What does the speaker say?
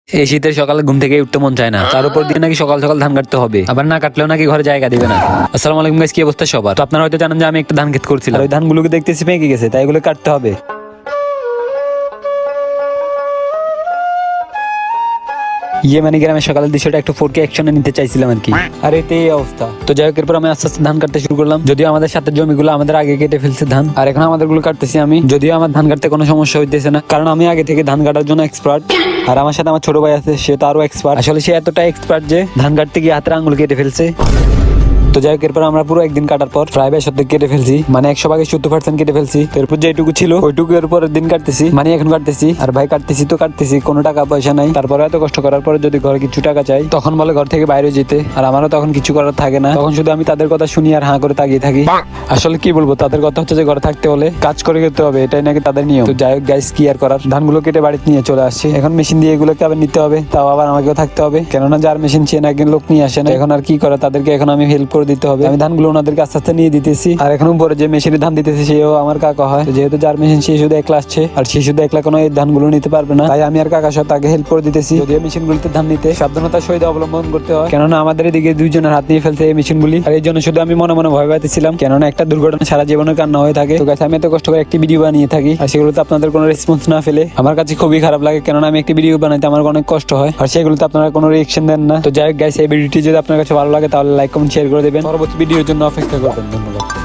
এই শীতের সকালে ঘুম থেকে উঠতে মন চায় না, তার উপর দিয়ে নাকি সকাল সকাল ধান কাটতে হবে, আবার না কাটলেও নাকি ঘরে জায়গা দিবে না। আসসালামু আলাইকুম গাইস, কি অবস্থা সবার? তো আপনারা হয়তো জানেন যে আমি একটা ধান ক্ষেত করছিলাম, আর ওই ধানগুলোকে দেখতেছি পেকে গেছে, তাই এগুলো কাটতে হবে। মানে গ্রামের সকালের দৃশ্যটা একটু 4K অ্যাকশনে নিতে চাইছিলাম আর কি। আর এতে এই অবস্থা। তো যাই হোক, এরপর আমি আস্তে আস্তে ধান কাটতে শুরু করলাম। যদিও আমাদের সাথে জমিগুলো আমাদের আগে কেটে ফেলছে ধান, আর এখন আমাদের গুলো কাটতেছি আমি। যদিও আমার ধান কাটতে কোনো সমস্যা হইতেছে না, কারণ আমি আগে থেকে ধান কাটার জন্য এক্সপার্ট। আর আমার সাথে আমার ছোট ভাই আছে, সে তো আরো এক্সপার্ট। আসলে সে এতটা এক্সপার্ট যে ধান কাটতে গিয়ে হাতের আঙুল কেটে ফেলছে। তো যাই হোক, এরপর আমরা পুরো একদিন কাটার পর প্রায় 70 কেটে ফেলছি, মানে 100% কেটে ফেলছি। এরপর যেটুকু ছিল ওইটুকু এরপর দিন কাটতেছি, মানে এখন কাটতেছি। আর ভাই কাটতেছি তো কাটতেছি, কোনো টাকা পয়সা নাই। তারপরে এত কষ্ট করার পরে যদি ঘরে কিছু টাকা চাই, তখন বলে ঘর থেকে বাইরে যেতে। আর আমারও তখন কিছু করার থাকে না, তখন শুধু আমি তাদের কথা শুনি আর হাঁ করে তাকিয়ে থাকি। আসলে কি বলবো, তাদের কথা হচ্ছে যে ঘরে থাকতে হলে কাজ করে খেতে হবে, এটাই নাকি তাদের নিয়ম। তো যাই হোক গাইস, কি আর করার, ধানগুলো কেটে বাড়িতে নিয়ে চলে আসছি। এখন মেশিন দিয়ে এগুলোকে আবার নিতে হবে, তাও আবার আমাকেও থাকতে হবে, কেননা যার মেশিন সে নাকি লোক নিয়ে আসে না। এখন আর কি করা, তাদেরকে এখন আমি হেল্প করে দিতে হবে। আমি ধানগুলো ওনাদেরকে আস্তে আস্তে নিয়ে দিতেছি। আর এখন উপরে যে মেশিনে ধান দিতেছি সেও আমার কাকা হয়, যেহেতু যার মেশিন সে শুধু একলা আসছে, আর সে শুধু একলা কোনো এই ধানগুলো নিতে পারবে না, তাই আমি আর কাকা সহ তাকে হেল্প করে দিতেছি। যদিও মেশিনগুলিতে ধান নিতে সাবধানতার সহিত অবলম্বন করতে হয়, কেননা আমাদের এদিকে দুইজনের হাত নিয়ে ফেলছে এই মেশিনগুলি। আর এই জন্য শুধু আমি মনে মনে ভয় পাইতেছিলাম, কেননা একটা দুর্ঘটনা সারা জীবনের কান্না হয়ে থাকে। তো গাইস, আমি এত কষ্ট করে একটি ভিডিও বানিয়ে থাকি, আর সেগুলোতে আপনাদের কোনো রেসপন্স না ফেলে আমার কাছে খুবই খারাপ লাগে, কেননা আমি একটি ভিডিও বানাইতে আমার অনেক কষ্ট হয়, আর সেগুলোতে আপনারা কোনো রিঅ্যাকশন দেন না। তো যাই হোক গাইস, এই ভিডিওটি যদি আপনার কাছে ভালো লাগে তাহলে লাইক কমেন্ট শেয়ার করে দেবেন। পরবর্তী ভিডিওর জন্য অপেক্ষা করবেন। ধন্যবাদ।